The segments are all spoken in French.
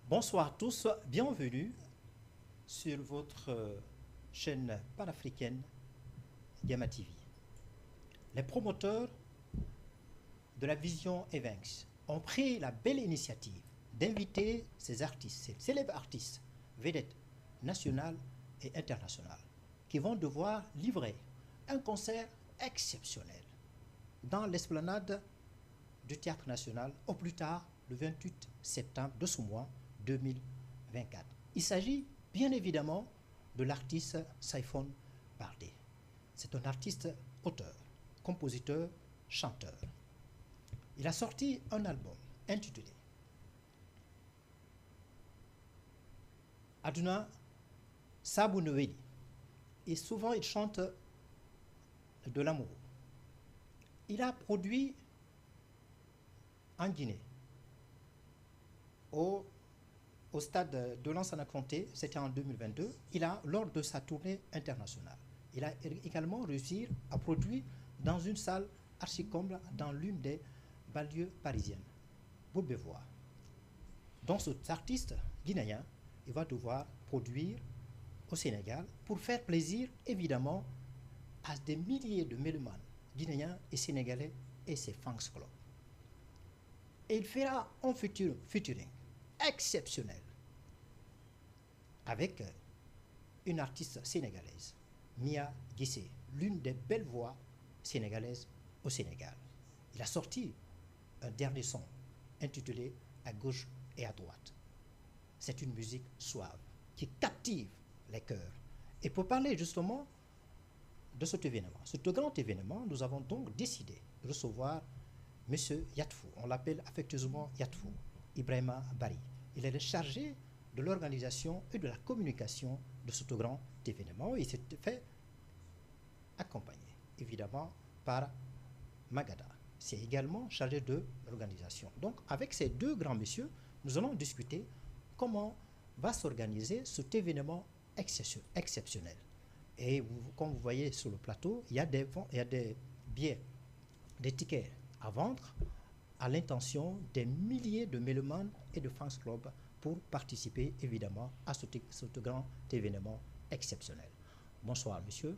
Bonsoir à tous, bienvenue sur votre chaîne panafricaine Gamma TV. Les promoteurs de la Vision Events ont pris la belle initiative d'inviter ces artistes, ces célèbres artistes, vedettes nationales et internationales, qui vont devoir livrer un concert exceptionnel dans l'esplanade du Théâtre National au plus tard le 28 septembre de ce mois 2024. Il s'agit bien évidemment de l'artiste Saifon Baldé. C'est un artiste auteur, compositeur, chanteur. Il a sorti un album intitulé Aduna Sabu Noeli. Et souvent il chante de l'amour. Il a produit en Guinée au stade de Lansana Conté, c'était en 2022, lors de sa tournée internationale. Il a également réussi à produire dans une salle archi-comble dans l'une des banlieues parisiennes. Vous pouvez voir. Donc cet artiste guinéen, il va devoir produire au Sénégal pour faire plaisir évidemment à des milliers de mélomanes guinéens et sénégalais et ses fans clubs. Et il fera un featuring exceptionnel avec une artiste sénégalaise, Mia Guissé, l'une des belles voix sénégalaises au Sénégal. Il a sorti un dernier son intitulé À gauche et à droite. C'est une musique suave qui captive les cœurs. Et pour parler justement de cet événement, ce grand événement, nous avons donc décidé de recevoir M. Yatfou, on l'appelle affectueusement Yatfou, Ibrahima Bari. Il est le chargé de l'organisation et de la communication de ce grand événement. Il s'est fait accompagner, évidemment, par Magada. C'est également chargé de l'organisation. Donc, avec ces deux grands messieurs, nous allons discuter comment va s'organiser cet événement exceptionnel. Et comme vous voyez sur le plateau, il y a des billets, des tickets à vendre à l'intention des milliers de mélomanes et de fans clubs pour participer évidemment à ce grand événement exceptionnel. Bonsoir monsieur.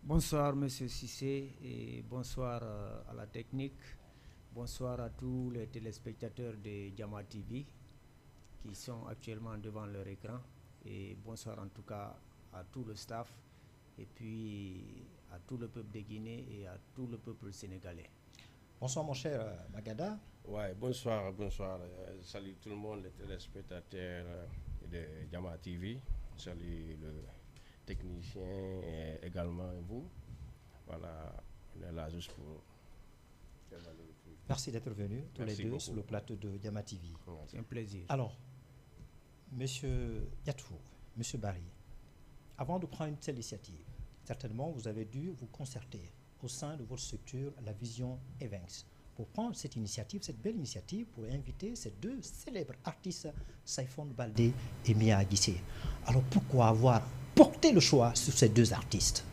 Bonsoir monsieur Cissé et bonsoir à la technique. Bonsoir à tous les téléspectateurs de Gamma TV qui sont actuellement devant leur écran. Et bonsoir en tout cas à tout le staff et puis à tout le peuple de Guinée et à tout le peuple sénégalais. Bonsoir mon cher Magada. Ouais, bonsoir. Salut tout le monde, les téléspectateurs de Gamma TV. Salut le technicien et également vous. Voilà, on est là juste pour... Merci d'être venus tous les deux beaucoup sur le plateau de Gamma TV. C'est un plaisir. Alors, monsieur Yatfou, monsieur Bari, avant de prendre une telle initiative, certainement vous avez dû vous concerter au sein de votre structure, la Vision Events, pour prendre cette initiative, cette belle initiative, pour inviter ces deux célèbres artistes, Saifon Baldé et Mia Guissé. Alors pourquoi avoir porté le choix sur ces deux artistes?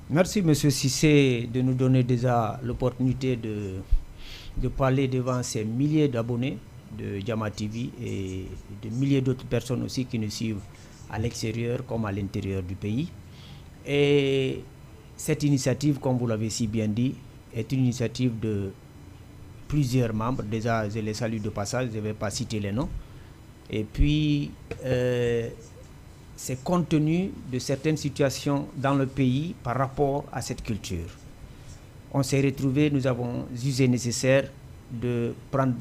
Merci monsieur Cissé de nous donner déjà l'opportunité de parler devant ces milliers d'abonnés de Gamma TV et de milliers d'autres personnes aussi qui nous suivent à l'extérieur comme à l'intérieur du pays. Et cette initiative, comme vous l'avez si bien dit, est une initiative de plusieurs membres. Déjà, je les salue de passage, je ne vais pas citer les noms. Et puis, c'est compte tenu de certaines situations dans le pays par rapport à cette culture. On s'est retrouvés, nous avons jugé nécessaire de prendre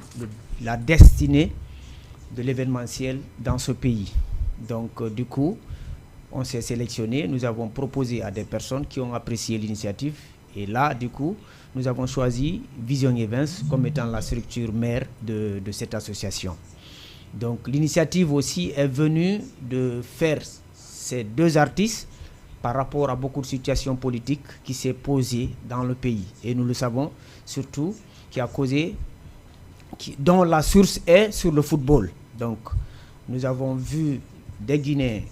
la destinée de l'événementiel dans ce pays. Donc, du coup, on s'est sélectionné, nous avons proposé à des personnes qui ont apprécié l'initiative. Et là, du coup, nous avons choisi Vision Events comme étant la structure mère de cette association. Donc, l'initiative aussi est venue de faire ces deux artistes par rapport à beaucoup de situations politiques qui s'est posées dans le pays. Et nous le savons surtout, dont la source est sur le football. Donc, nous avons vu des Guinéens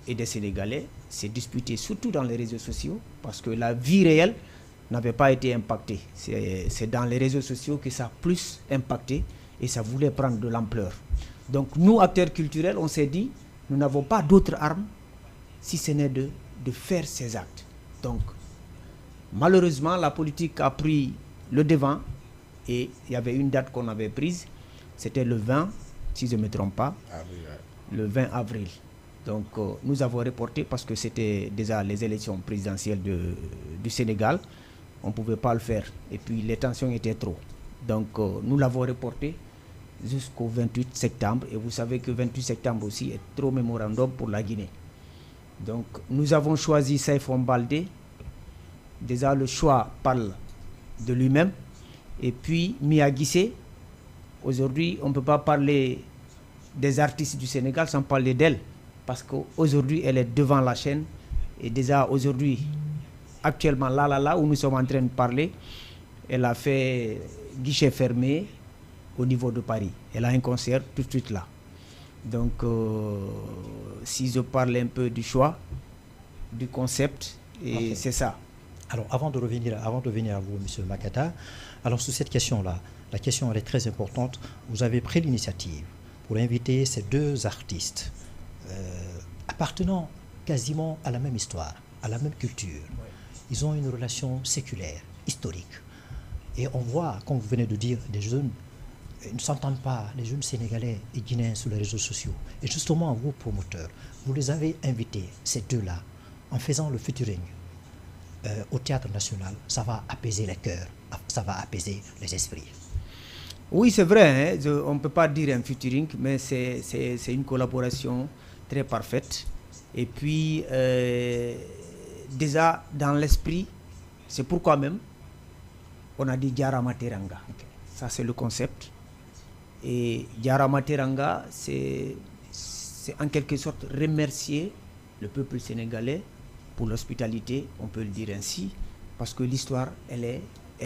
et des Sénégalais s'est disputé surtout dans les réseaux sociaux parce que la vie réelle n'avait pas été impactée. C'est dans les réseaux sociaux que ça a plus impacté et ça voulait prendre de l'ampleur. Donc nous, acteurs culturels, on s'est dit, nous n'avons pas d'autre arme si ce n'est de faire ces actes. Donc, malheureusement, la politique a pris le devant et il y avait une date qu'on avait prise, c'était le 20, si je ne me trompe pas, le 20 avril. Donc, nous avons reporté parce que c'était déjà les élections présidentielles du Sénégal. On ne pouvait pas le faire et puis les tensions étaient trop. Donc, nous l'avons reporté jusqu'au 28 septembre. Et vous savez que 28 septembre aussi est trop mémorandum pour la Guinée. Donc, nous avons choisi Saïfon Baldé. Déjà, le choix parle de lui-même. Et puis, Mia Guissé. Aujourd'hui, on ne peut pas parler des artistes du Sénégal sans parler d'elle. Parce qu'aujourd'hui, elle est devant la chaîne. Et déjà, aujourd'hui, actuellement, là où nous sommes en train de parler, elle a fait guichet fermé au niveau de Paris. Elle a un concert tout de suite là. Donc, si je parle un peu du choix, du concept, et c'est ça. Alors, avant de revenir à vous, M. Makata, alors sur cette question-là, la question elle est très importante. Vous avez pris l'initiative pour inviter ces deux artistes appartenant quasiment à la même histoire, à la même culture. Ils ont une relation séculaire, historique. Et on voit, comme vous venez de dire, des jeunes ne s'entendent pas, les jeunes sénégalais et guinéens sur les réseaux sociaux. Et justement, vous, promoteurs, vous les avez invités, ces deux-là, en faisant le featuring au Théâtre National. Ça va apaiser les cœurs, ça va apaiser les esprits. Oui, c'est vrai, hein, on ne peut pas dire un featuring, mais c'est une collaboration très parfaite. Et puis, déjà, dans l'esprit, c'est pourquoi même, on a dit Diarama Teranga. Ça, c'est le concept. Et Diarama Teranga, c'est en quelque sorte remercier le peuple sénégalais pour l'hospitalité, on peut le dire ainsi, parce que l'histoire, elle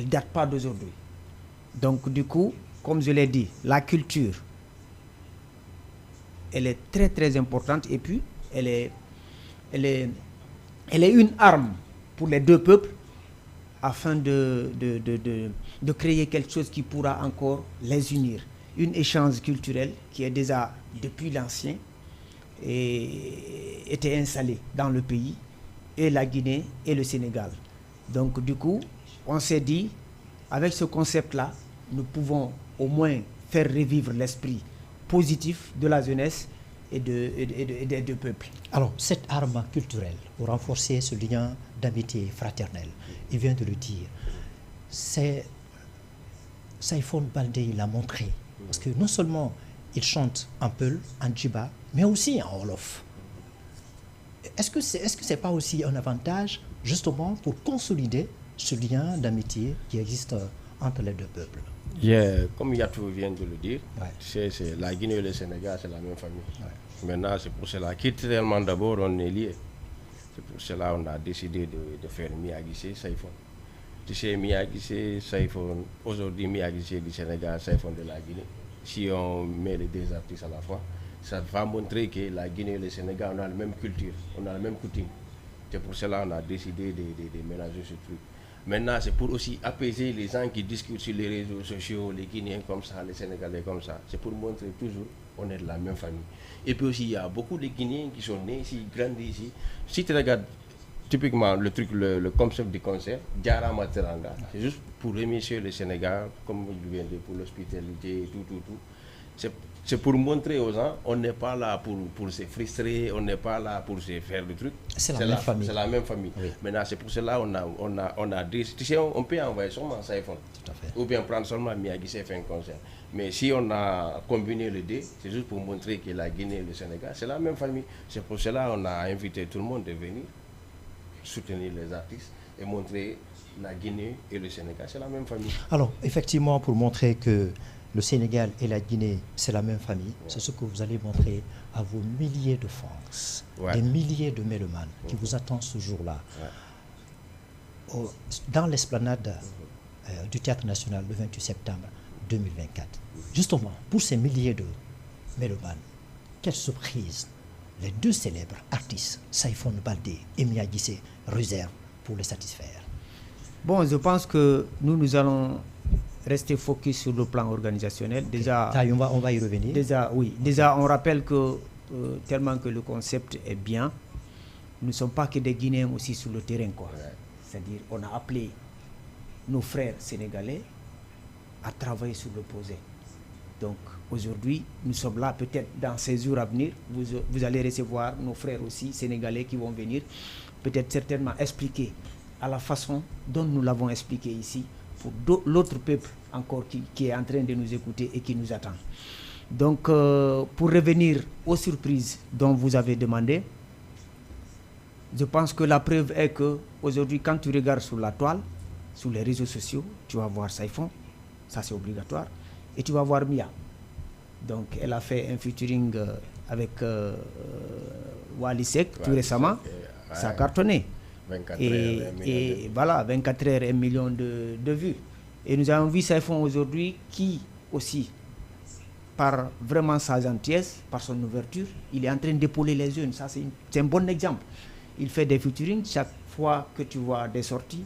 date pas d'aujourd'hui. Donc, du coup, comme je l'ai dit, la culture, elle est très très importante et puis elle est une arme pour les deux peuples afin de créer quelque chose qui pourra encore les unir. Une échange culturel qui est déjà depuis l'ancien et était installé dans le pays, et la Guinée et le Sénégal. Donc du coup, on s'est dit, avec ce concept-là, nous pouvons au moins faire revivre l'esprit positif de la jeunesse et des deux peuples. Alors, cette arme culturelle, pour renforcer ce lien d'amitié fraternelle, il vient de le dire, c'est Saïfon Baldé, il l'a montré. Parce que non seulement il chante en Peul, en Djiba, mais aussi en Wolof. Est-ce que c'est pas aussi un avantage, justement, pour consolider ce lien d'amitié qui existe entre les deux peuples? Comme Yatou vient de le dire, c'est la Guinée et le Sénégal, c'est la même famille. Maintenant, c'est pour cela, culturellement d'abord, on est liés. C'est pour cela qu'on a décidé de faire Mia Guissé, Saïfon. Tu sais, Mia Guissé, Saïfon, aujourd'hui Mia Guissé du Sénégal, Saïfon de la Guinée. Si on met les deux artistes à la fois, ça va montrer que la Guinée et le Sénégal, on a la même culture, on a la même coutume. C'est pour cela qu'on a décidé de mélanger ce truc. Maintenant, c'est pour aussi apaiser les gens qui discutent sur les réseaux sociaux, les Guinéens comme ça, les Sénégalais comme ça. C'est pour montrer toujours qu'on est de la même famille. Et puis aussi, il y a beaucoup de Guinéens qui sont nés ici, grandis ici. Si tu regardes typiquement le truc, le concept du concert, Diarama Teranga, c'est juste pour remercier le Sénégal, comme vous viens de dire, pour l'hospitalité, tout. C'est pour montrer aux gens, on n'est pas là pour se frustrer, on n'est pas là pour se faire le truc. C'est la même famille. C'est la même famille. Oui. Maintenant, c'est pour cela on a dit, tu sais, on peut envoyer seulement Saïfon. Tout à fait. Ou bien prendre seulement Mia Guissé faire un concert. Mais si on a combiné les deux, c'est juste pour montrer que la Guinée et le Sénégal, c'est la même famille. C'est pour cela qu'on a invité tout le monde de venir soutenir les artistes et montrer la Guinée et le Sénégal, c'est la même famille. Alors, effectivement, pour montrer que le Sénégal et la Guinée, c'est la même famille, c'est ce que vous allez montrer à vos milliers de fans, des milliers de mélomanes qui vous attendent ce jour-là. Dans l'esplanade du Théâtre National le 28 septembre 2024. Justement, pour ces milliers de mélomanes, quelle surprise les deux célèbres artistes, Saïfon Baldé et Mia Guissé, réservent pour les satisfaire? Bon, je pense que nous allons rester focus sur le plan organisationnel. Déjà, ça, on va y revenir. Déjà, on rappelle que tellement que le concept est bien, nous ne sommes pas que des Guinéens aussi sur le terrain, quoi. Ouais. C'est-à-dire, on a appelé nos frères sénégalais à travailler sur le projet. Donc, aujourd'hui, nous sommes là, peut-être dans ces jours à venir, vous allez recevoir nos frères aussi sénégalais qui vont venir, peut-être certainement expliquer à la façon dont nous l'avons expliqué ici, pour l'autre peuple encore qui est en train de nous écouter et qui nous attend. Donc, pour revenir aux surprises dont vous avez demandé, je pense que la preuve est que aujourd'hui, quand tu regardes sur la toile, sur les réseaux sociaux, tu vas voir Saifon, ça c'est obligatoire, et tu vas voir Mia. Donc, elle a fait un featuring avec Wally Seck tout récemment, ça a cartonné. 24 et voilà, 24 heures, 1 million de vues. Et nous avons vu Saifon aujourd'hui qui aussi, par vraiment sa gentillesse, par son ouverture, il est en train d'épauler les jeunes. Ça, c'est un bon exemple. Il fait des featuring, chaque fois que tu vois des sorties,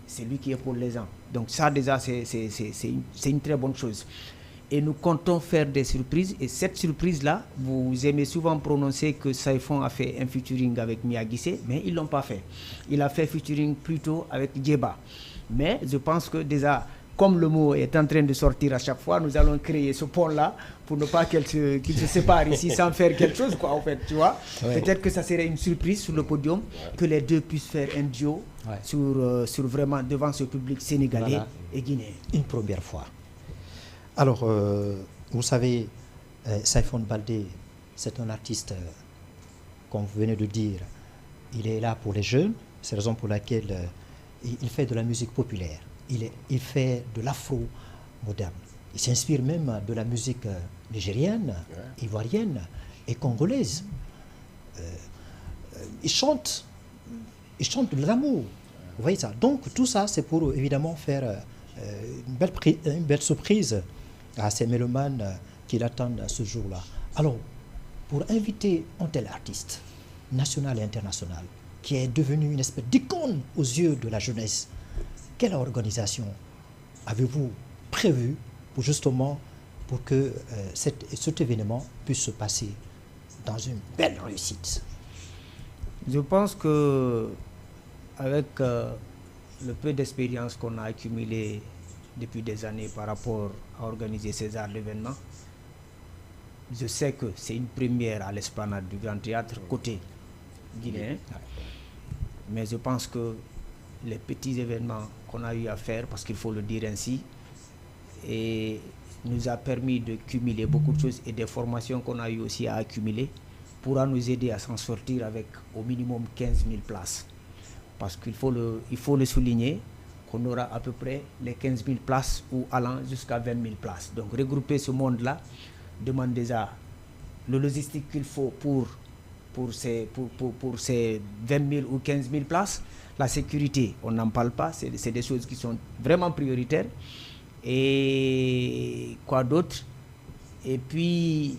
c'est lui qui épaule les gens. Donc ça déjà, c'est une très bonne chose. Et nous comptons faire des surprises. Et cette surprise-là, vous aimez souvent prononcer que Saifon a fait un featuring avec Mia Guissé, mais ils ne l'ont pas fait. Il a fait featuring plutôt avec Djeba. Mais je pense que déjà, comme le mot est en train de sortir à chaque fois, nous allons créer ce pont-là pour ne pas qu'il se sépare ici sans faire quelque chose, quoi, en fait, tu vois. Ouais. Peut-être que ça serait une surprise sur le podium, que les deux puissent faire un duo sur vraiment devant ce public sénégalais et guinéen. Une première fois. Alors, vous savez, Saifon Baldé, c'est un artiste, comme vous venez de dire, il est là pour les jeunes. C'est la raison pour laquelle il fait de la musique populaire. Il fait de l'afro moderne. Il s'inspire même de la musique nigérienne, ivoirienne et congolaise. Il chante de l'amour. Vous voyez ça. Donc, tout ça, c'est pour évidemment faire une belle surprise à ces mélomanes qui l'attendent ce jour-là. Alors, pour inviter un tel artiste, national et international, qui est devenu une espèce d'icône aux yeux de la jeunesse, quelle organisation avez-vous prévu pour que cet événement puisse se passer dans une belle réussite? Je pense que avec le peu d'expérience qu'on a accumulé depuis des années par rapport à organiser ces genres d'événements, je sais que c'est une première à l'Esplanade du Grand Théâtre côté guinéen, mais je pense que les petits événements qu'on a eu à faire, parce qu'il faut le dire ainsi, et nous a permis de cumuler beaucoup de choses et des formations qu'on a eu aussi à accumuler, pourra nous aider à s'en sortir avec au minimum 15 000 places. Parce qu'il faut le souligner, qu'on aura à peu près les 15 000 places ou allant jusqu'à 20 000 places. Donc regrouper ce monde-là demande déjà le logistique qu'il faut pour ces 20 000 ou 15 000 places. La sécurité, on n'en parle pas, c'est des choses qui sont vraiment prioritaires. Et quoi d'autre? Et puis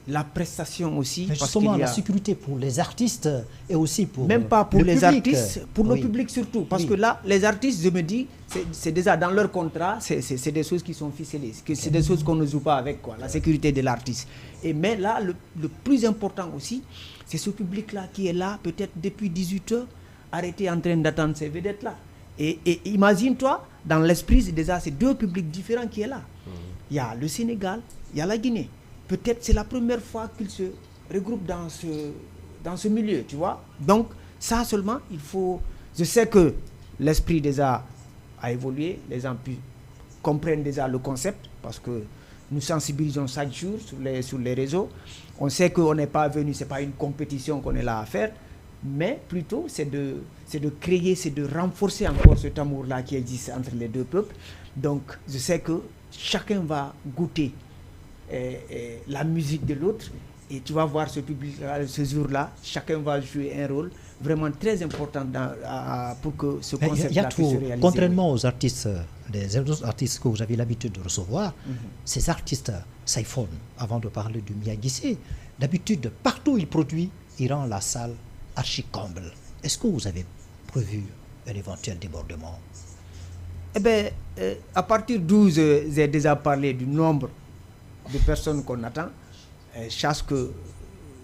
la prestation aussi. Mais justement, la sécurité pour les artistes et aussi pour même pas pour les public. Artistes, pour le public surtout. Parce que là, les artistes, je me dis, c'est déjà dans leur contrat, c'est des choses qui sont ficelées. C'est des choses qu'on ne joue pas avec, quoi, la sécurité de l'artiste. Mais là, le plus important aussi, c'est ce public-là qui est là, peut-être depuis 18 heures, arrêté en train d'attendre ces vedettes-là. Et imagine-toi, dans l'esprit, déjà, c'est deux publics différents qui sont là. Il y a le Sénégal, il y a la Guinée. Peut-être c'est la première fois qu'ils se regroupent dans ce milieu, tu vois. Donc, ça seulement, il faut... Je sais que l'esprit déjà a évolué, les gens comprennent déjà le concept, parce que nous sensibilisons chaque jour sur les réseaux. On sait qu'on n'est pas venu, ce n'est pas une compétition qu'on est là à faire, mais plutôt c'est de créer, c'est de renforcer encore cet amour-là qui existe entre les deux peuples. Donc, je sais que chacun va goûter la musique de l'autre, et tu vas voir ce public-là, ce jour-là, chacun va jouer un rôle vraiment très important pour que ce concept-là puisse se réaliser. Contrairement aux artistes, les autres artistes que vous avez l'habitude de recevoir, ces artistes, Saifon, avant de parler de Mia Guissé, d'habitude, partout où il produit, il rend la salle archi-comble. Est-ce que vous avez prévu un éventuel débordement? Eh bien, à partir d'où j'ai déjà parlé du nombre de personnes qu'on attend, je pense que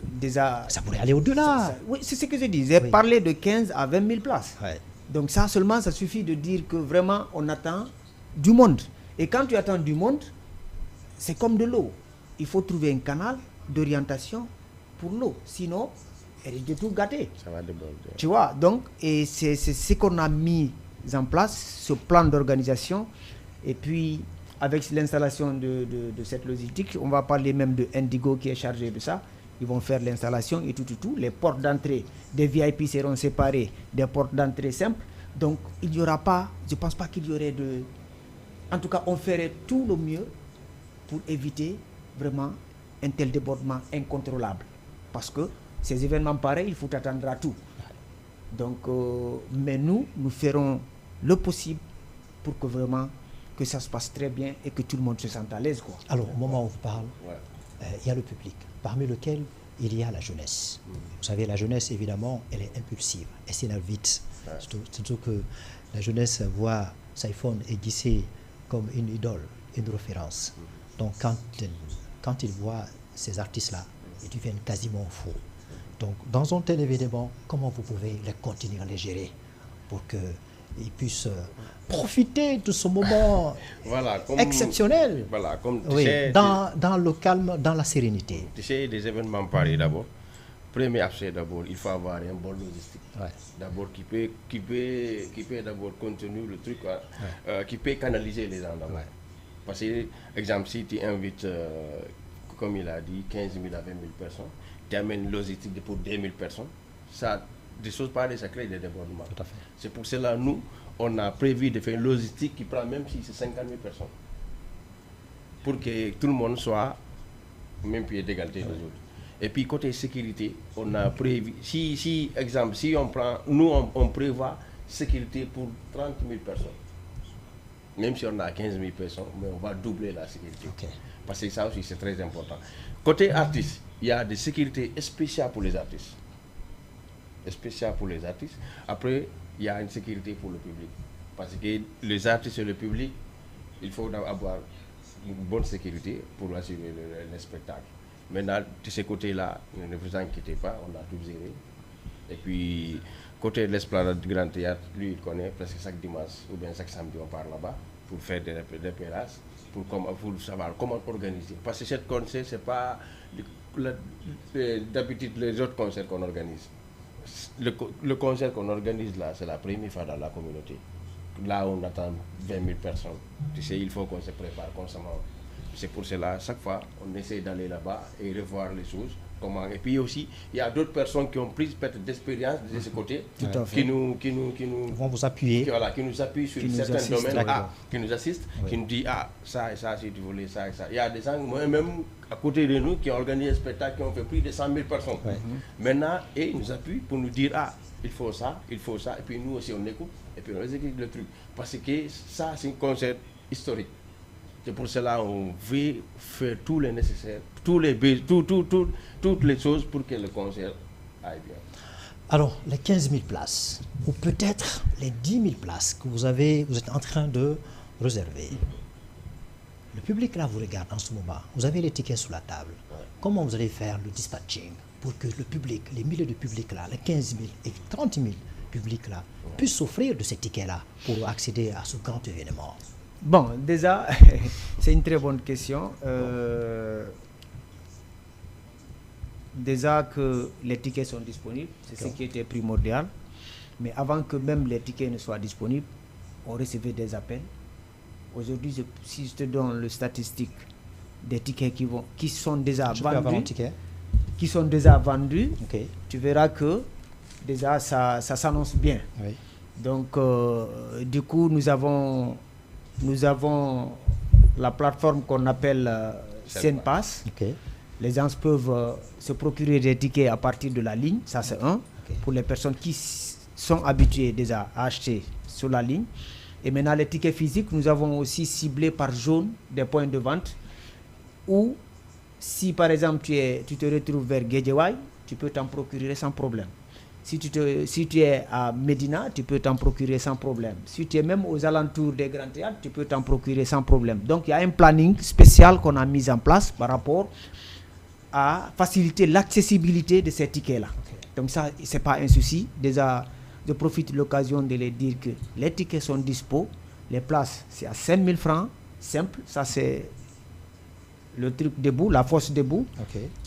déjà... Ça pourrait aller au-delà. Oui, c'est ce que je dis. J'ai parlé de 15 à 20 000 places. Ouais. Donc ça seulement, ça suffit de dire que vraiment, on attend du monde. Et quand tu attends du monde, c'est comme de l'eau. Il faut trouver un canal d'orientation pour l'eau. Sinon, elle est de tout gâtée. Ça va déborder. Tu vois, donc, et c'est ce qu'on a mis en place, ce plan d'organisation. Et puis, avec l'installation de cette logistique, on va parler même de Indigo qui est chargé de ça. Ils vont faire l'installation et tout. Les portes d'entrée des VIP seront séparées des portes d'entrée simples. Donc, il n'y aura pas, je ne pense pas qu'il y aurait de... En tout cas, on ferait tout le mieux pour éviter vraiment un tel débordement incontrôlable. Parce que ces événements pareils, il faut attendre à tout. Donc, mais nous ferons le possible pour que vraiment que ça se passe très bien et que tout le monde se sente à l'aise, quoi. Alors, au moment où on vous parle, il y a le public, parmi lequel il y a la jeunesse. Vous savez, la jeunesse, évidemment, elle est impulsive, elle s'énerve vite. Surtout que la jeunesse voit Saiphone et Guissé comme une idole, une référence. Donc, quand ils voient ces artistes-là, ils deviennent quasiment fous. Donc, dans un tel événement, comment vous pouvez les continuer à les gérer pour qu'ils puissent profiter de ce moment exceptionnel, comme dans le calme, dans la sérénité. Tu sais, des événements pareils d'abord. Premier aspect d'abord, il faut avoir un bon logistique. D'abord, qui peut d'abord contenir le truc, qui peut canaliser les gens d'abord. Parce que, exemple, si tu invites, comme il a dit, 15 000 à 20 000 personnes, tu amènes une logistique pour 2 000 personnes, ça, des choses pareilles, ça crée des débordements. Tout à fait. C'est pour cela, nous, on a prévu de faire une logistique qui prend même si c'est 50 000 personnes. Pour que tout le monde soit au même pied d'égalité des autres. Et puis, côté sécurité, on a prévu, exemple, si on prend, nous, on prévoit sécurité pour 30 000 personnes. Même si on a 15 000 personnes, mais on va doubler la sécurité. Parce que ça aussi, c'est très important. Côté artistes, il y a des sécurités spéciales pour les artistes. Après, il y a une sécurité pour le public. Parce que les artistes et le public, il faut avoir une bonne sécurité pour assurer le spectacle. Maintenant, de ce côté-là, ne vous inquiétez pas, on a tout géré. Et puis, côté de l'Esplanade du Grand Théâtre, lui, il connaît presque chaque dimanche ou bien chaque samedi, on part là-bas pour faire des repérages, pour savoir comment organiser. Parce que cette concert, ce n'est pas d'habitude les autres concerts qu'on organise. Le concert qu'on organise là, c'est la première fois dans la communauté. Là, on attend 20 000 personnes. Tu sais, il faut qu'on se prépare constamment. C'est pour cela, chaque fois, on essaie d'aller là-bas et revoir les choses. Et puis aussi, il y a d'autres personnes qui ont pris peut-être d'expérience de ce côté, qui nous vont vous appuyer. Qui nous appuient sur certains domaines, qui nous assistent, qui nous disent ça et ça, si tu voulais ça et ça. Il y a des gens, moi-même, à côté de nous, qui ont organisé un spectacle, qui ont fait plus de 100 000 personnes. Maintenant, ils nous appuient pour nous dire il faut ça, et puis nous aussi on écoute, et puis on exécute le truc. Parce que ça, c'est un concert historique. C'est pour cela qu'on veut faire tout le nécessaire, toutes les choses pour que le concert aille bien. Alors, les 15 000 places, ou peut-être les 10 000 places que vous êtes en train de réserver, le public là vous regarde en ce moment, vous avez les tickets sur la table. Comment vous allez faire le dispatching pour que le public, les milliers de publics là, les 15 000 et 30 000 publics là, puissent s'offrir de ces tickets là pour accéder à ce grand événement? Bon, déjà, c'est une très bonne question. Déjà que les tickets sont disponibles, c'est ce qui était primordial. Mais avant que même les tickets ne soient disponibles, on recevait des appels. Aujourd'hui, si je te donne le statistique des tickets qui sont déjà vendus, tu verras que déjà ça s'annonce bien. Oui. Donc, du coup, nous avons la plateforme qu'on appelle Senpass. Les gens peuvent se procurer des tickets à partir de la ligne, ça c'est un. Pour les personnes qui sont habituées déjà à acheter sur la ligne. Et maintenant, les tickets physiques, nous avons aussi ciblé par zone des points de vente. Ou si par exemple tu te retrouves vers Guédiawaye, tu peux t'en procurer sans problème. Si tu es à Médina, tu peux t'en procurer sans problème. Si tu es même aux alentours des grands théâtres, tu peux t'en procurer sans problème. Donc il y a un planning spécial qu'on a mis en place par rapport à faciliter l'accessibilité de ces tickets-là. Donc ça, c'est pas un souci. Déjà, je profite de l'occasion de les dire que les tickets sont dispo. Les places, c'est à 5 000 francs, simple. Ça, c'est le truc debout, la force debout.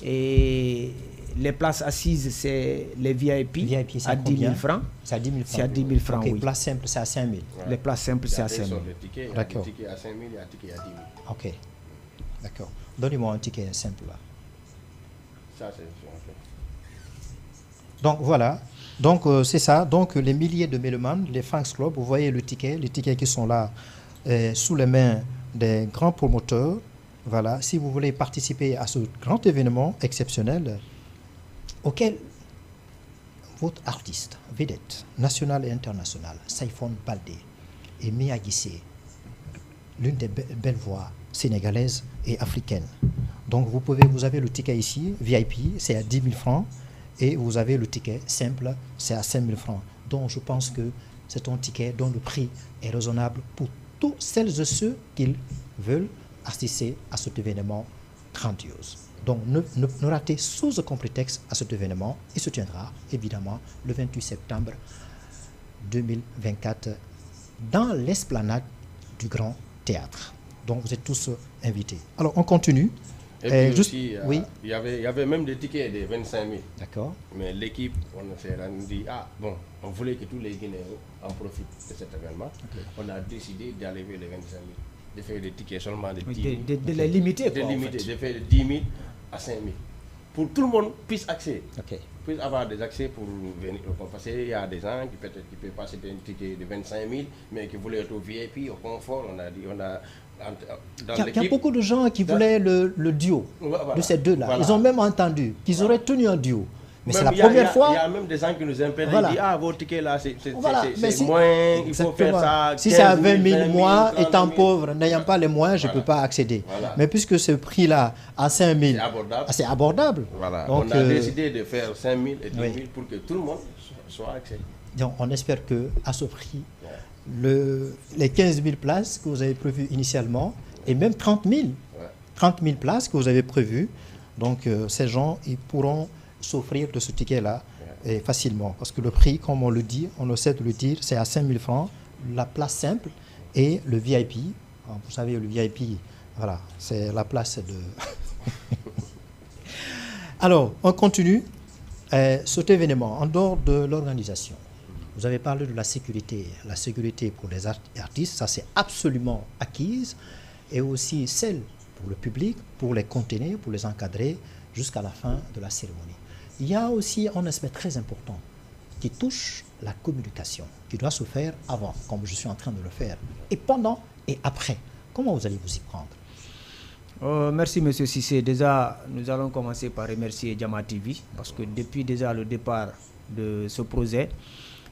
Et les places assises, c'est les VIP à 10 000 francs. C'est à 10 000 francs. C'est à 10 000 francs, oui. Les places simples, c'est à 5 000. Ouais. Les places simples, c'est à 5 000. D'accord. Il y a des tickets à 5 000 et un ticket à 10 000. Ok. D'accord. Donnez-moi un ticket simple là. Ça, c'est ok. Donc voilà. Donc c'est ça. Donc les milliers de mélomanes, les fans club, vous voyez les tickets qui sont là sous les mains des grands promoteurs. Voilà. Si vous voulez participer à ce grand événement exceptionnel auquel votre artiste, vedette, national et international, Saïfon Baldé et Mia Guissé, l'une des belles voix sénégalaises et africaines. Donc vous avez le ticket ici, VIP, c'est à 10 000 francs, et vous avez le ticket simple, c'est à 5 000 francs. Donc je pense que c'est un ticket dont le prix est raisonnable pour tous celles et ceux qui veulent assister à cet événement grandiose. Donc ne ratez sous aucun prétexte à cet événement. Il se tiendra évidemment le 28 septembre 2024 dans l'esplanade du Grand Théâtre. Donc vous êtes tous invités. Alors on continue. Et puis aussi, oui. il y avait même des tickets de 25 000. D'accord. Mais l'équipe, on s'est dit, on voulait que tous les Guinéens en profitent de cet événement. Okay. On a décidé d'enlever les 25 000, de faire des tickets seulement de 10 000. De les limiter, quoi, de faire de 10 000 à 5 000. Pour que tout le monde puisse accéder. Okay. Puisse avoir des accès pour venir. Parce qu'il y a des gens qui peuvent passer un ticket de 25 000, mais qui voulaient être au VIP, au confort. Il y a beaucoup de gens qui voulaient le duo de ces deux-là. Voilà. Ils ont même entendu qu'ils auraient tenu un duo. Mais c'est la première fois. Il y a même des gens qui nous appellent et disent vos tickets là, c'est si, moins, il faut faire ça. Si c'est à 20 000, moi, étant pauvre, n'ayant pas les moyens, je ne peux pas accéder. Voilà. Mais puisque ce prix-là, à 5 000, c'est abordable. Voilà. Donc, on a décidé de faire 5 000 et 10 000 pour que tout le monde soit accès. Donc on espère qu'à ce prix, les 15 000 places que vous avez prévues initialement, et même 30 000 places que vous avez prévues, donc ces gens, ils pourront s'offrir de ce ticket-là facilement. Parce que le prix, comme on le dit, on essaie de le dire, c'est à 5 000 francs, la place simple et le VIP. Alors, vous savez, le VIP, voilà, c'est la place de... Alors, on continue. Cet événement, en dehors de l'organisation, vous avez parlé de la sécurité pour les artistes, ça c'est absolument acquise, et aussi celle pour le public, pour les contenir, pour les encadrer, jusqu'à la fin de la cérémonie. Il y a aussi un aspect très important qui touche la communication, qui doit se faire avant, comme je suis en train de le faire, et pendant et après. Comment vous allez vous y prendre? Merci M. Cissé. Déjà, nous allons commencer par remercier Jama TV, parce que depuis déjà le départ de ce projet,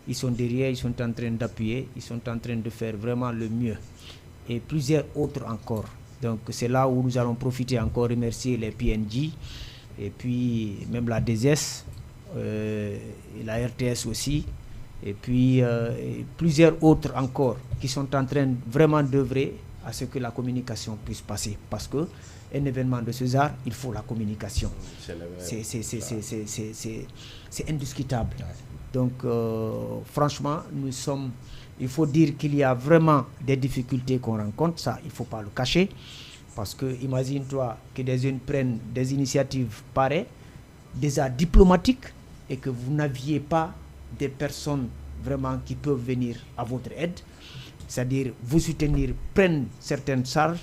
ils sont derrière, ils sont en train d'appuyer, ils sont en train de faire vraiment le mieux. Et plusieurs autres encore. Donc c'est là où nous allons profiter encore, remercier les PNJ, et puis même la DSS, et la RTS aussi, et puis et plusieurs autres encore qui sont en train vraiment d'œuvrer à ce que la communication puisse passer. Parce que un événement de ce genre, il faut la communication. C'est indiscutable. Donc franchement, il faut dire qu'il y a vraiment des difficultés qu'on rencontre, ça il ne faut pas le cacher. Parce que imagine-toi que des jeunes prennent des initiatives pareilles, déjà diplomatiques, et que vous n'aviez pas des personnes vraiment qui peuvent venir à votre aide, c'est-à-dire vous soutenir, prendre certaines charges,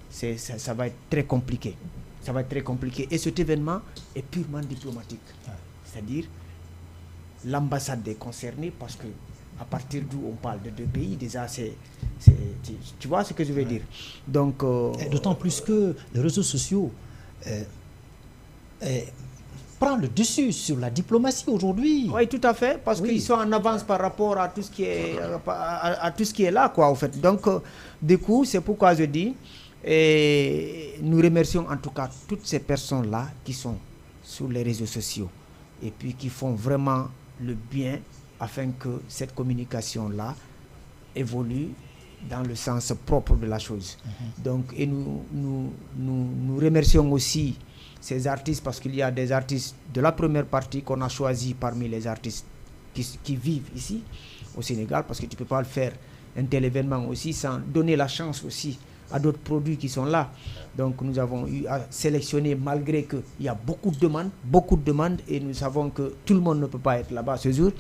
ça va être très compliqué. Ça va être très compliqué. Et cet événement est purement diplomatique. C'est-à-dire l'ambassade est concernée parce que à partir d'où on parle de deux pays, déjà tu vois ce que je veux dire. Donc d'autant plus que les réseaux sociaux prennent le dessus sur la diplomatie aujourd'hui. Oui, tout à fait, parce qu'ils sont en avance par rapport à tout ce qui est à tout ce qui est là, quoi, en fait. Donc du coup, c'est pourquoi je dis, et nous remercions en tout cas toutes ces personnes là qui sont sur les réseaux sociaux et puis qui font vraiment le bien afin que cette communication-là évolue dans le sens propre de la chose. Donc, et nous remercions aussi ces artistes, parce qu'il y a des artistes de la première partie qu'on a choisi parmi les artistes qui vivent ici au Sénégal, parce que tu ne peux pas le faire un tel événement aussi sans donner la chance aussi à d'autres produits qui sont là. Donc nous avons eu à sélectionner, malgré qu'il y a beaucoup de demandes, et nous savons que tout le monde ne peut pas être là-bas ce jour.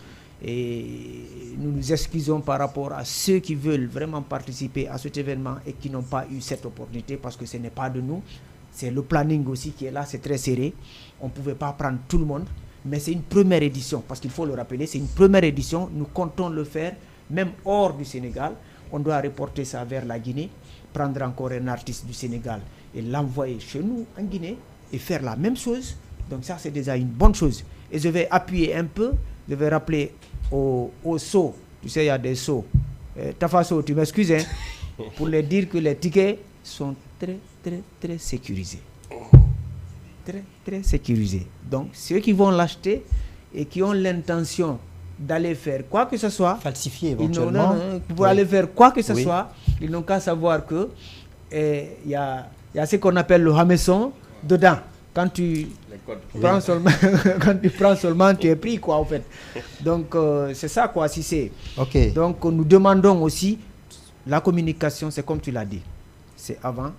Et nous nous excusons par rapport à ceux qui veulent vraiment participer à cet événement et qui n'ont pas eu cette opportunité, parce que ce n'est pas de nous. C'est le planning aussi qui est là, c'est très serré. On ne pouvait pas prendre tout le monde, mais c'est une première édition, parce qu'il faut le rappeler, c'est une première édition. Nous comptons le faire même hors du Sénégal. On doit reporter ça vers la Guinée, prendre encore un artiste du Sénégal et l'envoyer chez nous en Guinée et faire la même chose. Donc ça, c'est déjà une bonne chose. Et je vais appuyer un peu, je vais rappeler aux sauts, tu sais, il y a des sauts. Tafaso, tu m'excuses, hein, pour leur dire que les tickets sont très, très, très sécurisés. Très, très sécurisés. Donc, ceux qui vont l'acheter et qui ont l'intention d'aller faire quoi que ce soit, falsifié éventuellement, pour aller faire quoi que ce soit, ils n'ont qu'à savoir que il y a ce qu'on appelle le hameçon dedans. Quand tu prends seulement, quand tu prends seulement, tu es pris, quoi, en fait. Donc c'est ça, quoi, si c'est. Okay. Donc nous demandons aussi la communication, c'est comme tu l'as dit, c'est avant,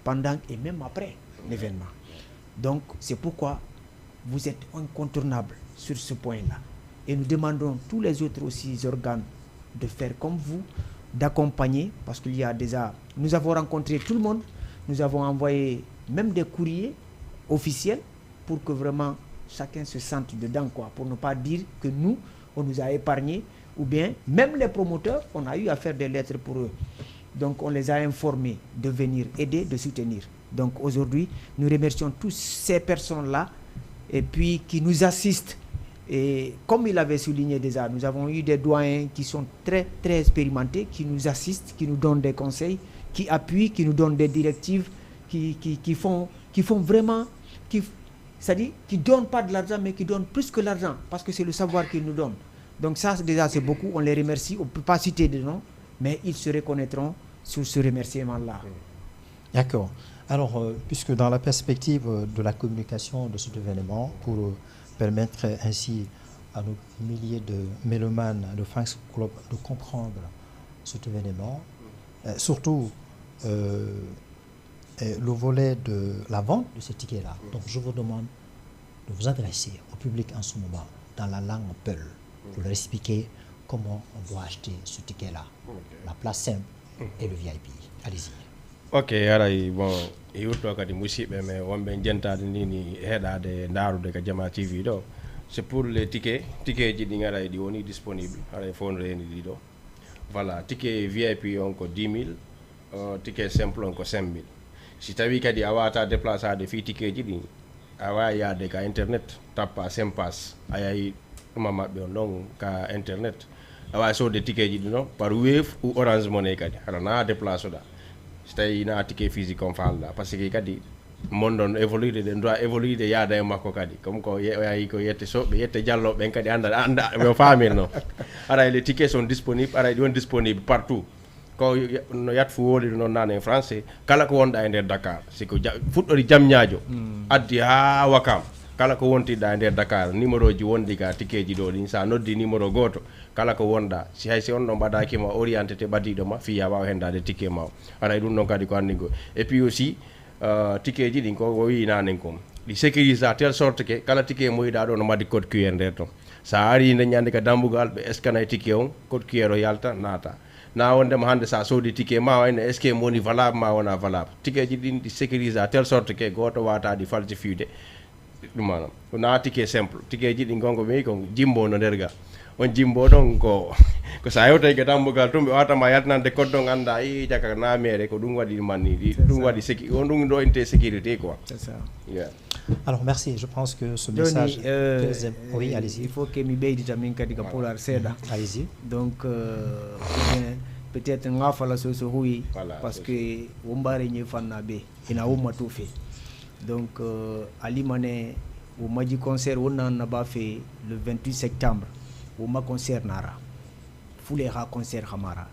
pendant et même après l'événement. Donc c'est pourquoi vous êtes incontournable sur ce point-là. Et nous demandons tous les autres aussi organes de faire comme vous, d'accompagner, parce qu'il y a déjà, nous avons rencontré tout le monde, nous avons envoyé même des courriers officiels pour que vraiment chacun se sente dedans, quoi, pour ne pas dire que nous, on nous a épargnés, ou bien même les promoteurs, on a eu à faire des lettres pour eux. Donc on les a informés de venir aider, de soutenir. Donc aujourd'hui, nous remercions tous ces personnes-là, et puis qui nous assistent. Et comme il avait souligné déjà, nous avons eu des doyens qui sont très très expérimentés, qui nous assistent, qui nous donnent des conseils, qui appuient, qui nous donnent des directives, qui font vraiment, c'est-à-dire qui ne donnent pas de l'argent, mais qui donnent plus que l'argent, parce que c'est le savoir qu'ils nous donnent. Donc ça déjà c'est beaucoup, on les remercie, on ne peut pas citer de noms, mais ils se reconnaîtront sur ce remerciement-là. D'accord. Alors, puisque dans la perspective de la communication de cet événement, pour permettre ainsi à nos milliers de mélomanes de Fans Club de comprendre cet événement, surtout le volet de la vente de ces tickets-là. Donc je vous demande de vous adresser au public en ce moment dans la langue Peul pour leur expliquer comment on doit acheter ce ticket-là, la place simple et le VIP. Allez-y. Ok, aray bon yurto kadi musidɓe men wonɓe jentade ni heɗade darude ka Jama TV ɗo, c'est pour les tickets ji ɗi garay ɗi woni disponible aray fon reni ɗi ɗo. Voilà, ticket VIP on ko 10 000, ticket simple on ko 5 000. Si tawi kadi a wata déplacade fi ticket ji ɗi, a wawi yaade ka internet, tappa Sempas, a yahi ɗuma maɓɓe on ɗon ka internet, a wawi sodde ticket ji ɗi ɗon par Wave ou Orange Money kadi, haɗa na déplace ɗa. So tawi na ticket physique on falɗa, par ce que kadi monde on évolude, ɗen doit évolude yaada e makko kadi, comme ko yahi ko yette soɓɓe yette dialloɓe ɓen kadi anda ɓe famir non. Aray les tickets sont disponibles, aray ɗi woni disponible partout. Ko no yat fu woli non nane en français, kala ko wonɗa e nder Dakar, siko fuɗɗori jamñajo addi ha Wakam, kala ko wontiɗa e nder Dakar, numéro ji wondi ka ticket ji ɗo ɗin, sa noddi numéro goto kala ko wonɗa, si hay si on ɗon mbaɗakima orienté te ɓadiɗo ma fiya wawa hendade ticket ma o. Aray ɗum ɗon kadi ko andigo. Et puis aussi ticket ji ɗin ko wi nanen kom ɗi sécurise à telle sorte que kala ticket mo yiɗa ɗo no mbaɗi code QR nder ton. Sa ari nde ñande ka dambugal ɓe scanay ticket on, code QR o yalta nata. Na wondema hande sa soodi ticket ma wayno est ce que mo woni valable ma wona valable. Ticket ji ɗin ɗi sécurise à telle sorte que goto wata ɗi falsifiude ɗum manam. Ko na ticket simple, ticket ji ɗi gongo ɓe ko jimbo no nder ga. On jimbo ɗon ko sa yewtay ke dambugal tum ɓe watama yaltanande code ɗon anda i jaka namere ko ɗum waɗi manni ɗum waɗi ɗum ɗo inte sécurité quoi. C'est ça. Yeah. Alors merci, je pense que ce message oui, allez-y. Il faut que mi ɓeydita min kadi ka polar seeɗa. Allez-y. Donc peut-être ngafala so huyi parce que wombare ñe fanna ɓe ina wumma to fe. Donc alimane wo maji concert wonna na ba fe le 28 septembre au ma concert nara fule ha concert hamara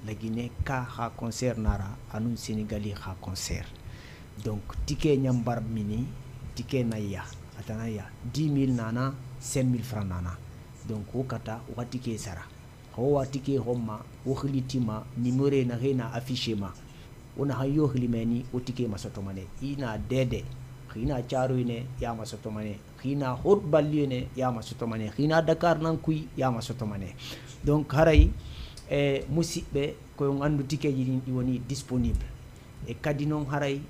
la Guinée ka ha concert nara anun Sénégali ha concert donc ticket nyambar mini ticket naya atanaya 10 000 nana 5 000 francs nana donc o kata o ticket sara ho wa ticket homma o khilitima numéro na rena affiché ma ona hayo khilimeni o ticket masotomane ina dede khina charuine ya masotomane khina hot balliene ya masotomane khina Dakar nan kuy ya masotomane donc haray musibbe ko andu ticket ji di woni disponible e kadi non haray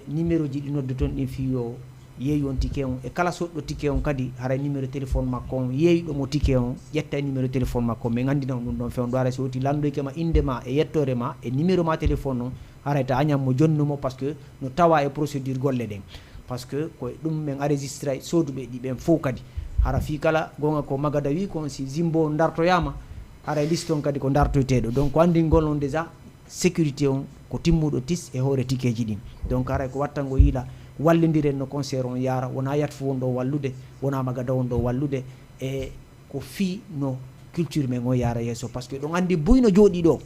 numéro ji di noddo ton fiyo yeeyi on ticket on e kala soddo ticket on kadi haray numéro téléphone makko on yeeyi do mo ticket on yetta numéro téléphone makko me ngandina on don fe on do ara so ti lando ke ma inde ma e yettore ma e numéro ma téléphone on haray ta anyam mo jonnumo parce que no tawa e procédure golle den parce que ko dum men enregistré sodube di ben fo kadi hara fi kala gonga ko magada wi ko si zimbo darto yama hara liste on kadi ko darto tedo donc ko andi ngol on déjà sécurité on ko timmudo tis e hore ticket ji din donc hara ko wattango yila wallindiren no concert on yara wona yat fu wondo wallude wona magada wondo wallude e ko fi no culture men o yara yeso parce que don andi buyno jodi do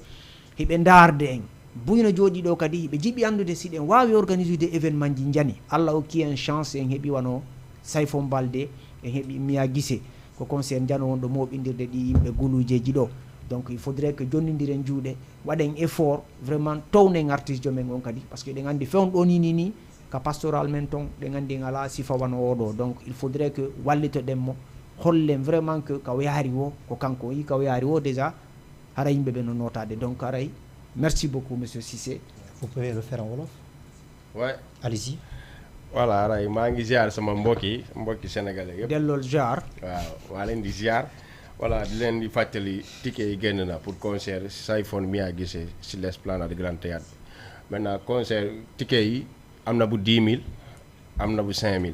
hibe darde en buyno jodi do kadi be jibi andude si den wawi organiser des événements ji jani Allah okki en chance en hebi wano Sayfon Balde en hebi Mia Guissé ko concert jano wondo mobindirde di yimbe gulujeji do donc il faudrait que jonnidiren juude waden effort vraiment townen artiste jomen on kadi parce que de andi fewn do ni ka pastoral men ton de ngandi ngala sifa wano odo donc il faudrait que wallito demmo hollen vraiment que ka yaari wo ko kanko yi ka yaari wo déjà hara yimbe be no notade donc haray merci beaucoup monsieur Cissé. Vous pouvez le faire en wolof? Ouais, allez-y. Voilà, ray maa ngi ziar sama mbokki sénégalais yëpp dellool ziar waaw waa leen di ziar voilà di leen di fàttali ticket yi génn na pour concert Sayfon Mia Guissé si l'Esplanade de Grand Théâtre maintenant concert ticket yi am na bu 10 000 am na bu 5 000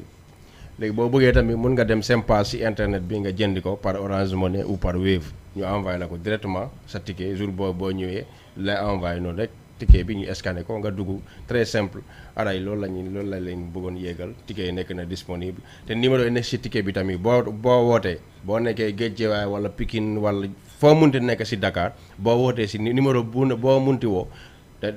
léegi boo bëggee tamit mun nga dem Sympa si internet bi nga jëndi ko par Orange Money ou par Wave ñu envoyé la ko directement sa ticket jour boo ñëwee lay envoyé noonu rek ticket bi ñu scanné ko nga dugg très simple aray loolu la leen bëggoon yéegal ticket yi nekk na disponible te numéro yi nekk si ticket bi tamit boo wootee boo nekkee Guédiawaye wala Pikine wala foo munti nekk si Dakar boo wootee si numéro boo munti woo te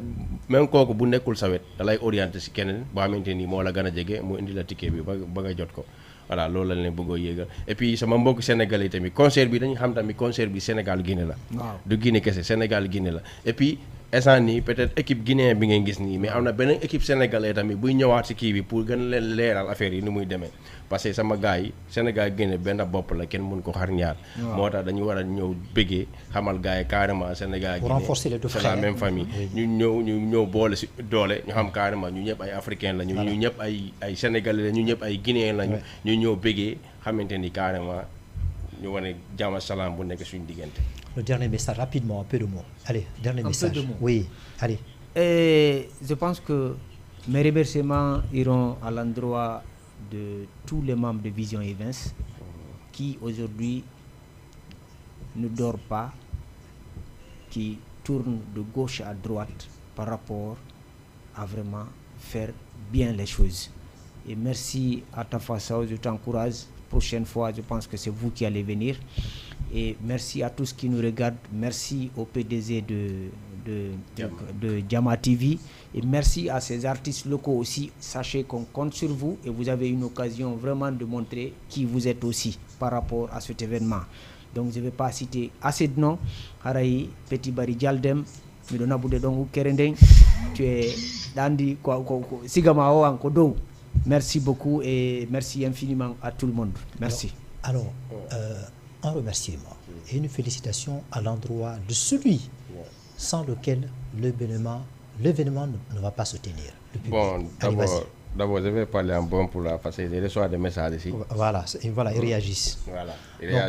même kooku bu nekkul sa wet da lay orienté si keneen boo xamante ni moo la gën a jege mu indi la ticket bi ba nga jot ko voilà loolu la leen bëggoo yéegal et puis sama mbokk Sénégal yi tamit concert bi dañu xam tamit concert bi Sénégal Guinée la du Guinée kese Sénégal Guinée la et puis instant nii peut-être équipe guinéen bi ngeen gis nii mais am na beneen équipe sénégalais tamit buy ñëwaat si kii bi pour gën leen leeral affaire yi ni muy demee parce que sama gars yi Sénégal Guinée benn bopp la kenn mun ko xar ñaar moo tax dañu war a ñëw bëggee xamal gars yi carrément Sénégal Guinée renforcer les deux frères, c'est la même famille ñu ñëw boole si doole ñu xam carrément ñu ñëpp ay africain la ñu ñëpp ay sénégalais la ñu ñëpp ay guinéen lañu ñu ñëw bëggee xamante ni carrément ñu wane jàmm salaam bu nekk suñu diggante. Le dernier message, rapidement, un peu de mots. Allez, dernier message. Un peu de mots. Oui, allez. Et je pense que mes remerciements iront à l'endroit de tous les membres de Vision Events qui aujourd'hui ne dorment pas, qui tournent de gauche à droite par rapport à vraiment faire bien les choses. Et merci à Tafa Sao, je t'encourage. Prochaine fois, je pense que c'est vous qui allez venir. Et merci à tous qui nous regardent. Merci au PDG de Jama TV. Et merci à ces artistes locaux aussi. Sachez qu'on compte sur vous et vous avez une occasion vraiment de montrer qui vous êtes aussi par rapport à cet événement. Donc je ne vais pas citer assez de noms. Haraï, Petit Bari Djaldem, Midona Boudedong Kerendeng, tu es Dandi Sigama Oan Kodo. Merci beaucoup et merci infiniment à tout le monde. Merci. Alors un remerciement et une félicitation à l'endroit de celui sans lequel l'événement ne va pas se tenir. Bon, d'abord, je vais parler en bon pour la parce que je reçois des messages ici. Voilà, ils réagissent. Voilà,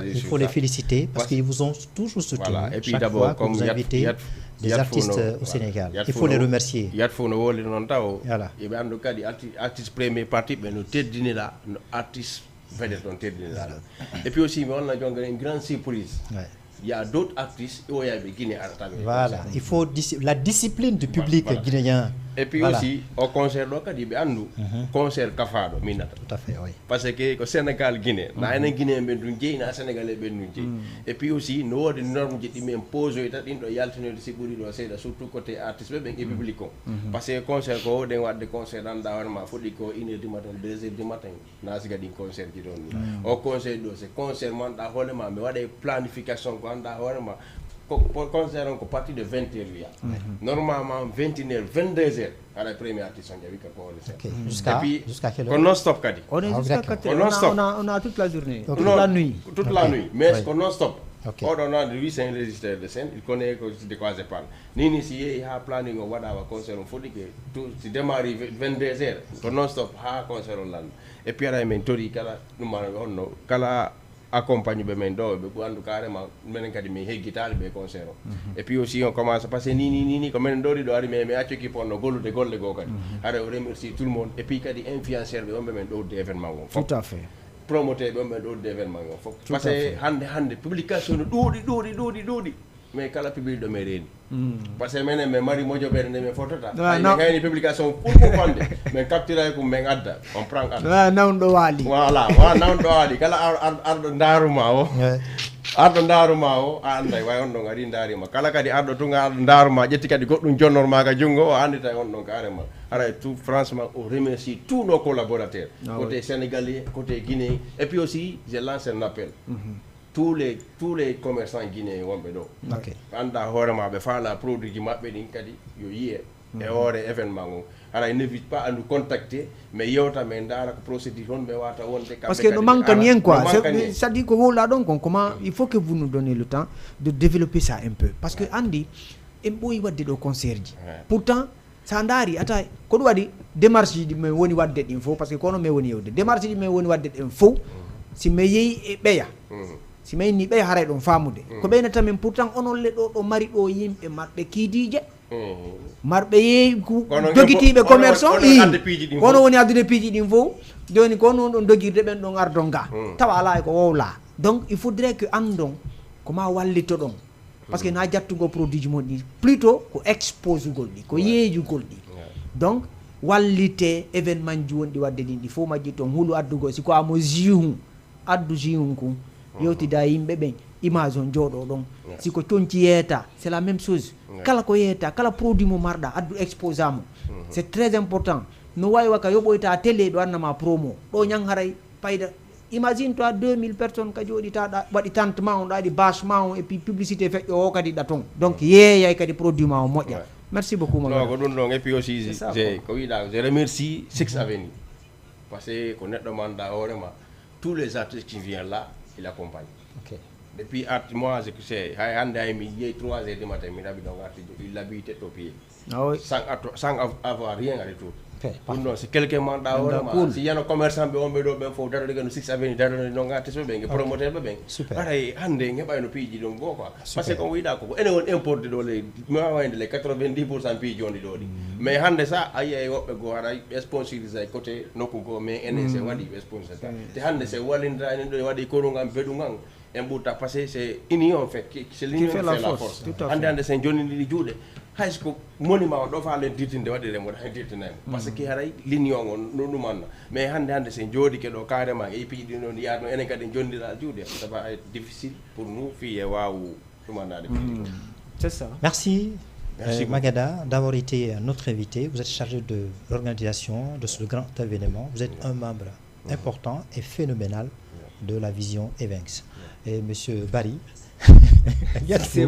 donc, il faut les féliciter parce qu'ils vous ont toujours soutenu. Voilà. Et puis chaque d'abord, fois que vous invitez des artistes au Sénégal. Il faut les remercier. Il y a voilà. Et bien, en tout cas, artistes première partie, mais nous têtes dîner là, nos artistes vedettes ont tête dîner là. Et puis aussi, on a une grande surprise. Ouais. Il y a d'autres artistes qui ont Guinée à voilà, il faut la discipline du public guinéen. Et puis Voilà. aussi, au concert, il y a un concert Kafado, Minata. Tout à fait, oui. Parce que au Sénégal, Guinée, il y a un Guinéen qui est Sénégalais. Et puis aussi, nous avons des normes qui imposent et qui sont sécurité, surtout côté artiste et public. Parce que le concert, il y a des concerts dans le monde, il faut 1h du matin, 2h du matin, il y a des concerts qui sont. Au concert, c'est concert, il y a des planifications, pour concert à partir de 20h. Normalement, 21h, 22h, à la première artiste, il y a Ok. jusqu'à quelle on heure? non-stop, Kadi. On est jusqu'à d'accord. 4 heures. On a toute la journée, Ok. toute la nuit. Toute Ok. la nuit, mais Oui. c'est non-stop. Ok. On a lui, c'est un régisseur de scène, il connaît de quoi je parle. Nini, si il y a un planning ou whatever concert, il faut dire que tout, si démarre 22h, non-stop, il y a un concert au land. Et puis, il y a un mentor qui a accompagné le mentor, il y a un guitare, il y a un concert. Et puis aussi, on commence à passer Nini, comme un mentor, il doit arriver, mais il y a un goal de goal. Alors, on remercie tout le monde. Et puis, il y a un influenceur, il y a un mentor d'événement. Tout à fait. Promoter d'autres événements. Parce que hande publication ɗuuɗi mais kala public ɗo meɗeni par ce que minen min mari moƴoɓeɗe nde min fotota min gayni publication ɓurko fande min capturay ko min adda on prend adda nawɗo waali voilà nawɗo waali kala arɗo daruma o arɗo daruma o a anday way on ɗon ari darima kala kadi arɗo tunga arɗo daruma ƴetti kadi goɗɗum jonnor maga jungo o andita on ɗon carrément ara tout franchement on remercie tous nos collaborateurs côté sénégalais côté guinéen et puis aussi je lance un appel tous les commerçants guinéens wonɓe ɗo anda hoorema ɓe faala produit ji maɓɓe ɗin kadi yo yiye e hoore événement o ara n'évite pas à nous contacter mais yewta men dara ko procédure on ɓe wata wonde parce que nous manque rien quoi c'est-à-dire que voilà donc comment il faut que vous nous donnez le temps de développer ça un peu parce que andi en ɓooyi wadde ɗo concert ji pourtant sa ndaari ata ko ɗum waɗi démarche ji min woni wadde ɗin fof parce que kono min woni yewde démarche ji min woni wadde ɗen fof si mi yeehi e ɓeya si mi inni ɓeya haray ɗon faamude ko ɓeynata min pourtant onon le ɗo mari ɗo yimɓe marɓe kiidije marɓe yeeyi dogitiiɓe commerçant kono woni addude piiji ɗin fof joni ko noon ɗon dogirde ɓen ɗon ardon ga tawa ala e ko wowla donc il faudrait que andon koma wallito ɗon par ce que na jattugo produit ji mon ɗi plutôt ko expose ugol ɗi ko yeejugol ɗi donc wallite événement ji wonɗi wadde ɗin ɗi fof majji toon huulu addugo siko amo jihu addu jihum kum yewtida yimɓe ɓen image on jooɗo ɗon siko coñci yeeta c'est la même chose kala ko yeeta kala produit mo marɗa addu expose amo c'est très important no wawi waka yoɓoyta télé ɗo annama promo ɗo ñang haray payda imagine toi 2000 personnes ka jooɗitaɗa waɗi tante ma on ɗaɗi bâche ma on et puis publicité feƴƴo o kadi ɗa toon donc yeeyay kadi produit ma o moƴƴa merci beaucoup non ko ɗum ɗon et puis aussi ko wiɗa je remercie Six Avenue parce que ko neɗɗo manɗa hoorema tous les artistes qui viennent là il accompagne depuis moi je sais hay hande hay mi yeey 3h du matin mi ɗaɓi ɗon artiste il habite tête aux pieds sans avoir rien à retour ɗum ɗon si quelqu'un manɗa hoorema si yano commerçant ɓe wonɓe ɗo ɓen fof daroɗe no 6 avenue daroɗe no artiste ɓe ɓen promoteur ɓe ɓen aray hande heɓayno piiji ɗon goo quoi par ce que ko wiɗa koko ene won importé ɗo le mawayde le 90% piiji joni ɗo ɗi mais hande sa a yiya woɓɓe goo haɗa sponsorisé côté nokku goo mais enen se waɗi sponsorisé te hande se wallidira enen ɗo waɗi korugan beɗugan en ɓurta par ce que c'est union fait c'est l'union fait la force hande sen jonidiri juuɗe haysko monument o ɗo fa len dirtinde waɗiremo hay dirtinaymo par ce que haray l'union o no ɗum anna mais hande sen jooɗike ɗo carrément e piiɗi ɗon yaatno enen kadi jondira juuɗe ça va être difficile pour nous filles e wawu ɗumannade piiɗi c'est ça merci Magada d'avoir été notre invité. Vous êtes chargé de l'organisation de ce grand événement. Vous êtes un membre important et phénoménal de la vision Evenks. Et monsieur Barry, merci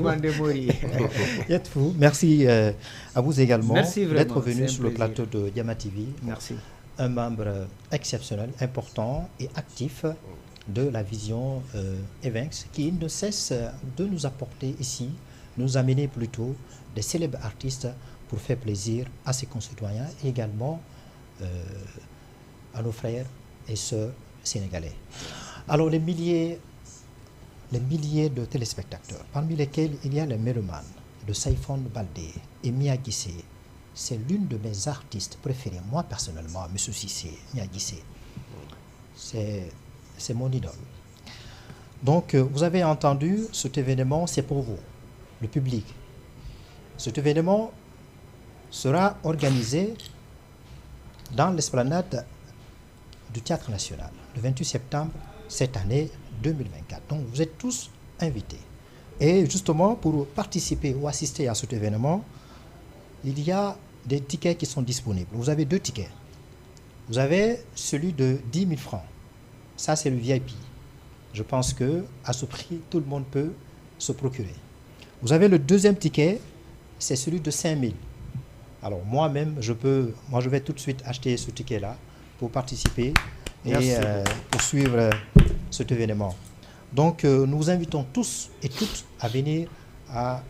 à vous également d'être venu sur le plateau de Diama TV. Merci. Un membre exceptionnel, important et actif de la vision Evenks qui ne cesse de nous apporter ici, nous amener plutôt des célèbres artistes pour faire plaisir à ses concitoyens et également à nos frères et sœurs sénégalais. Alors les milliers de téléspectateurs, parmi lesquels il y a les mélomanes de Saïfon Baldé et Mia Guissé. C'est l'une de mes artistes préférées, moi personnellement, M. Cissé, Mia Guissé. C'est mon idole. Donc, vous avez entendu, cet événement, c'est pour vous, le public. Cet événement sera organisé dans l'esplanade du Théâtre National, le 28 septembre cette année 2024. Donc vous êtes tous invités. Et justement, pour participer ou assister à cet événement, il y a des tickets qui sont disponibles. Vous avez 2 tickets. Vous avez celui de 10 000 francs. Ça, c'est le VIP. Je pense qu'à ce prix, tout le monde peut se procurer. Vous avez le deuxième ticket, c'est celui de 5 000. Alors moi-même, je vais tout de suite acheter ce ticket-là pour participer et pour suivre cet événement. Donc nous vous invitons tous et toutes à venir à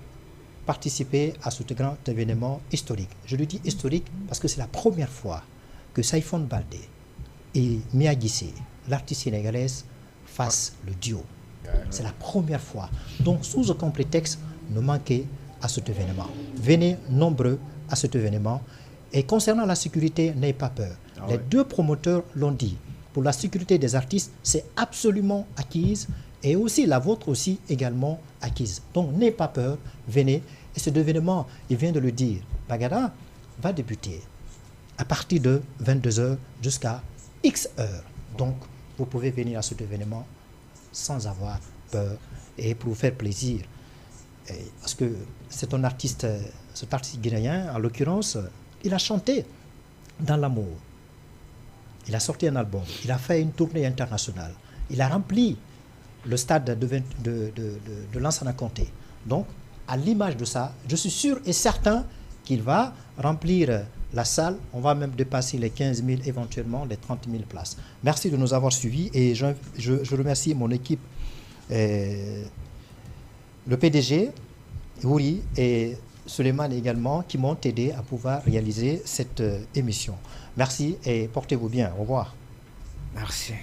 participer à ce grand événement historique. Je le dis historique parce que c'est la première fois que Saiphone Baldé et Mia Guissé, l'artiste sénégalaise, fassent le duo. C'est la première fois. Donc sous aucun prétexte, ne manquez à cet événement. Venez nombreux à cet événement. Et concernant la sécurité, n'ayez pas peur. Les 2 promoteurs l'ont dit. Pour la sécurité des artistes, c'est absolument acquise. Et aussi, la vôtre aussi également acquise. Donc, n'ayez pas peur, venez. Et cet événement, il vient de le dire, Bagada va débuter à partir de 22h jusqu'à X heures. Donc, vous pouvez venir à cet événement sans avoir peur et pour vous faire plaisir. Et parce que c'est un artiste, cet artiste guinéen, en l'occurrence, il a chanté dans l'amour. Il a sorti un album. Il a fait une tournée internationale. Il a rempli le stade de Lansana Conté. Donc, à l'image de ça, je suis sûr et certain qu'il va remplir la salle. On va même dépasser les 15 000, éventuellement les 30 000 places. Merci de nous avoir suivis et je remercie mon équipe, le PDG, Wouri et Suleiman également, qui m'ont aidé à pouvoir réaliser cette émission. Merci et portez-vous bien. Au revoir. Merci.